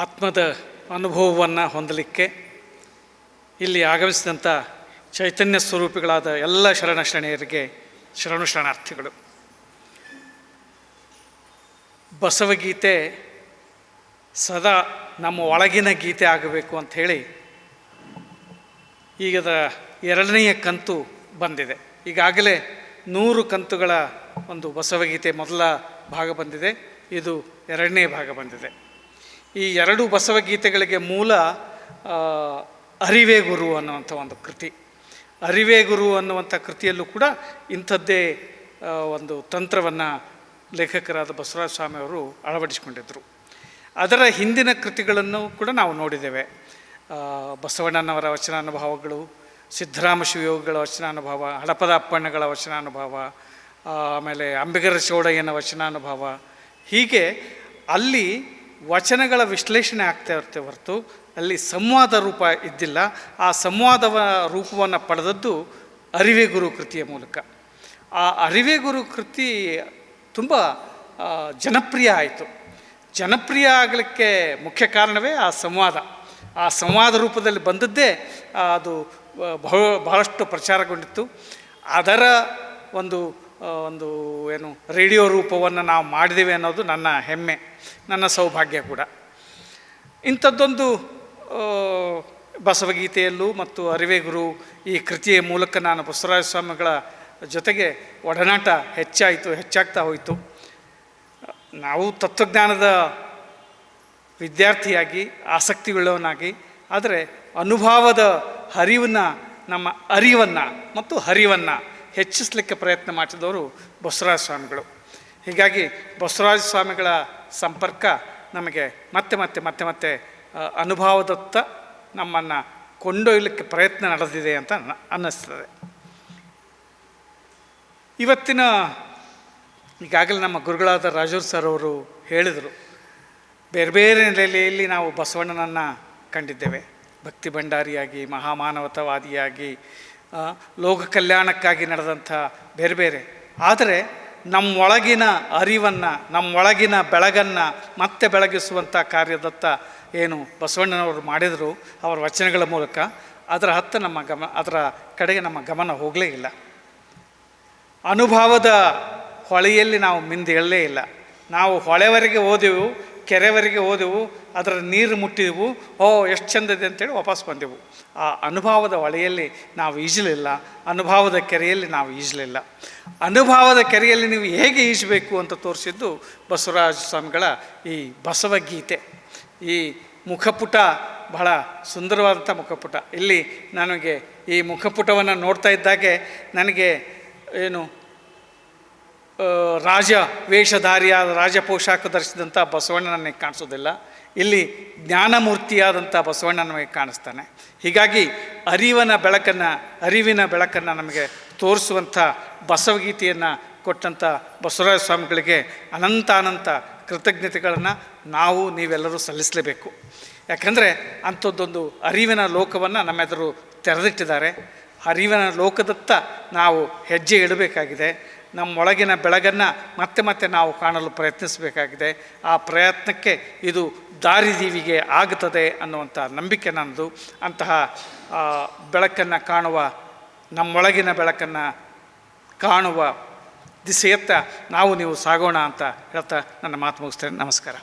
ಆತ್ಮದ ಅನುಭವವನ್ನು ಹೊಂದಲಿಕ್ಕೆ ಇಲ್ಲಿ ಆಗಮಿಸಿದಂಥ ಚೈತನ್ಯ ಸ್ವರೂಪಿಗಳಾದ ಎಲ್ಲ ಶರಣಶರಣೆಯರಿಗೆ ಶರಣು ಶರಣಾರ್ಥಿಗಳು. ಬಸವಗೀತೆ ಸದಾ ನಮ್ಮ ಒಳಗಿನ ಗೀತೆ ಆಗಬೇಕು ಅಂಥೇಳಿ ಈಗದ ಎರಡನೆಯ ಕಂತು ಬಂದಿದೆ. ಈಗಾಗಲೇ 100 ಕಂತುಗಳ ಒಂದು ಬಸವಗೀತೆ ಮೊದಲ ಭಾಗ ಬಂದಿದೆ, ಇದು ಎರಡನೇ ಭಾಗ ಬಂದಿದೆ. ಈ ಎರಡು ಬಸವಗೀತೆಗಳಿಗೆ ಮೂಲ ಅರಿವೇ ಗುರು ಅನ್ನುವಂಥ ಒಂದು ಕೃತಿ. ಅರಿವೇ ಗುರು ಅನ್ನುವಂಥ ಕೃತಿಯಲ್ಲೂ ಕೂಡ ಇಂಥದ್ದೇ ಒಂದು ತಂತ್ರವನ್ನು ಲೇಖಕರಾದ ಬಸವರಾಜ ಸ್ವಾಮಿಯವರು ಅಳವಡಿಸಿಕೊಂಡಿದ್ದರು. ಅದರ ಹಿಂದಿನ ಕೃತಿಗಳನ್ನು ಕೂಡ ನಾವು ನೋಡಿದ್ದೇವೆ. ಬಸವಣ್ಣನವರ ವಚನಾನುಭವಗಳು, ಸಿದ್ದರಾಮ ಶಿವಯೋಗಿಗಳ ವಚನಾನುಭವ, ಹಡಪದ ಅಪ್ಪಣ್ಣಗಳ ವಚನಾನುಭವ, ಆಮೇಲೆ ಅಂಬಿಗರ ಚೌಡಯ್ಯನ ವಚನಾನುಭವ, ಹೀಗೆ ಅಲ್ಲಿ ವಚನಗಳ ವಿಶ್ಲೇಷಣೆ ಆಗ್ತಾ ಇರುತ್ತೆ ಹೊರತು ಅಲ್ಲಿ ಸಂವಾದ ರೂಪ ಇದ್ದಿಲ್ಲ. ಆ ಸಂವಾದ ರೂಪವನ್ನು ಪಡೆದದ್ದು ಅರಿವೇ ಗುರು ಕೃತಿಯ ಮೂಲಕ. ಆ ಅರಿವೇ ಗುರು ಕೃತಿ ತುಂಬ ಜನಪ್ರಿಯ ಆಯಿತು. ಜನಪ್ರಿಯ ಆಗಲಿಕ್ಕೆ ಮುಖ್ಯ ಕಾರಣವೇ ಆ ಸಂವಾದ. ಆ ಸಂವಾದ ರೂಪದಲ್ಲಿ ಬಂದದ್ದೇ ಅದು ಬಹಳಷ್ಟು ಪ್ರಚಾರಗೊಂಡಿತ್ತು. ಅದರ ಒಂದು ಒಂದು ಏನು ರೇಡಿಯೋ ರೂಪವನ್ನು ನಾವು ಮಾಡಿದ್ದೇವೆ ಅನ್ನೋದು ನನ್ನ ಹೆಮ್ಮೆ, ನನ್ನ ಸೌಭಾಗ್ಯ ಕೂಡ. ಇಂಥದ್ದೊಂದು ಬಸವಗೀತೆಯಲ್ಲೂ ಮತ್ತು ಅರಿವೇ ಗುರು ಈ ಕೃತಿಯ ಮೂಲಕ ನಾನು ಬಸವರಾಜ ಸ್ವಾಮಿಗಳ ಜೊತೆಗೆ ಒಡನಾಟ ಹೆಚ್ಚಾಗ್ತಾ ಹೋಯಿತು. ನಾವು ತತ್ವಜ್ಞಾನದ ವಿದ್ಯಾರ್ಥಿಯಾಗಿ ಆಸಕ್ತಿಯುಳ್ಳವನಾಗಿ, ಆದರೆ ಅನುಭವದ ನಮ್ಮ ಅರಿವನ್ನು ಮತ್ತು ಹರಿವನ್ನು ಹೆಚ್ಚಿಸಲಿಕ್ಕೆ ಪ್ರಯತ್ನ ಮಾಡಿದವರು ಬಸವರಾಜ ಸ್ವಾಮಿಗಳು. ಹೀಗಾಗಿ ಬಸವರಾಜ ಸ್ವಾಮಿಗಳ ಸಂಪರ್ಕ ನಮಗೆ ಮತ್ತೆ ಅನುಭವದತ್ತ ನಮ್ಮನ್ನು ಕೊಂಡೊಯ್ಯಲಿಕ್ಕೆ ಪ್ರಯತ್ನ ನಡೆದಿದೆ ಅಂತ ಅನ್ನಿಸ್ತದೆ. ಇವತ್ತಿನ ಈಗಾಗಲೇ ನಮ್ಮ ಗುರುಗಳಾದ ರಾಜೂರ್ ಸರ್ ಅವರು ಹೇಳಿದರು, ಬೇರೆ ಬೇರೆ ನೆಲೆಯಲ್ಲಿ ನಾವು ಬಸವಣ್ಣನನ್ನು ಕಂಡಿದ್ದೇವೆ. ಭಕ್ತಿ ಭಂಡಾರಿಯಾಗಿ, ಮಹಾಮಾನವತಾವಾದಿಯಾಗಿ, ಲೋಕ ಕಲ್ಯಾಣಕ್ಕಾಗಿ ನಡೆದಂಥ ಬೇರೆ ಬೇರೆ. ಆದರೆ ನಮ್ಮೊಳಗಿನ ಅರಿವನ್ನು, ನಮ್ಮೊಳಗಿನ ಬೆಳಗನ್ನು ಮತ್ತೆ ಬೆಳಗಿಸುವಂಥ ಕಾರ್ಯದತ್ತ ಏನು ಬಸವಣ್ಣನವರು ಮಾಡಿದರು ಅವರ ವಚನಗಳ ಮೂಲಕ, ಅದರ ಕಡೆಗೆ ನಮ್ಮ ಗಮನ ಹೋಗಲೇ ಇಲ್ಲ. ಅನುಭವದ ಹೊಳೆಯಲ್ಲಿ ನಾವು ಮಿಂದೇಳಲೇ ಇಲ್ಲ. ನಾವು ಹೊಳೆವರೆಗೆ ಹೋದೆವು, ಕೆರೆವರೆಗೆ ಹೋದೆವು, ಅದರ ನೀರು ಮುಟ್ಟಿದೆವು, ಎಷ್ಟು ಚೆಂದಿದೆ ಅಂತೇಳಿ ವಾಪಸ್ ಬಂದೆವು. ಆ ಅನುಭವದ ಹೊಳೆಯಲ್ಲಿ ನಾವು ಈಜಲಿಲ್ಲ, ಅನುಭವದ ಕೆರೆಯಲ್ಲಿ ನಾವು ಈಜಲಿಲ್ಲ. ಅನುಭವದ ಕೆರೆಯಲ್ಲಿ ನೀವು ಹೇಗೆ ಈಜಬೇಕು ಅಂತ ತೋರಿಸಿದ್ದು ಬಸವರಾಜ ಸ್ವಾಮಿಗಳ ಈ ಬಸವಗೀತೆ. ಈ ಮುಖಪುಟ ಬಹಳ ಸುಂದರವಾದಂಥ ಮುಖಪುಟ. ಇಲ್ಲಿ ನನಗೆ ಈ ಮುಖಪುಟವನ್ನು ನೋಡ್ತಾ ಇದ್ದಾಗೆ ನನಗೆ ಏನು ರಾಜ ವೇಷಧಾರಿಯಾದ ರಾಜ ಪೋಷಾಕ ಧರಿಸಿದಂಥ ಬಸವಣ್ಣ ನನಗೆ ಕಾಣಿಸೋದಿಲ್ಲ. ಇಲ್ಲಿ ಜ್ಞಾನಮೂರ್ತಿಯಾದಂಥ ಬಸವಣ್ಣ ನಮಗೆ ಕಾಣಿಸ್ತಾನೆ. ಹೀಗಾಗಿ ಅರಿವಿನ ಬೆಳಕನ್ನು ನಮಗೆ ತೋರಿಸುವಂಥ ಬಸವಗೀತೆಯನ್ನು ಕೊಟ್ಟಂಥ ಬಸವರಾಜ ಸ್ವಾಮಿಗಳಿಗೆ ಅನಂತ ಕೃತಜ್ಞತೆಗಳನ್ನು ನೀವೆಲ್ಲರೂ ಸಲ್ಲಿಸಲೇಬೇಕು. ಯಾಕಂದರೆ ಅಂಥದ್ದೊಂದು ಅರಿವಿನ ಲೋಕವನ್ನು ನಮ್ಮೆದುರು ತೆರೆದಿಟ್ಟಿದ್ದಾರೆ. ಅರಿವಿನ ಲೋಕದತ್ತ ನಾವು ಹೆಜ್ಜೆ ಇಡಬೇಕಾಗಿದೆ. ನಮ್ಮೊಳಗಿನ ಬೆಳಗನ್ನು ಮತ್ತೆ ನಾವು ಕಾಣಲು ಪ್ರಯತ್ನಿಸಬೇಕಾಗಿದೆ. ಆ ಪ್ರಯತ್ನಕ್ಕೆ ಇದು ದಾರಿದೀವಿಗೆ ಆಗುತ್ತದೆ ಅನ್ನುವಂಥ ನಂಬಿಕೆ ನನ್ನದು. ಅಂತಹ ಬೆಳಕನ್ನು ಕಾಣುವ, ನಮ್ಮೊಳಗಿನ ಬೆಳಕನ್ನು ಕಾಣುವ ದಿಸೆಯತ್ತ ನೀವು ಸಾಗೋಣ ಅಂತ ಹೇಳ್ತಾ ನನ್ನ ಮಾತು ಮುಗಿಸ್ತೇನೆ. ನಮಸ್ಕಾರ.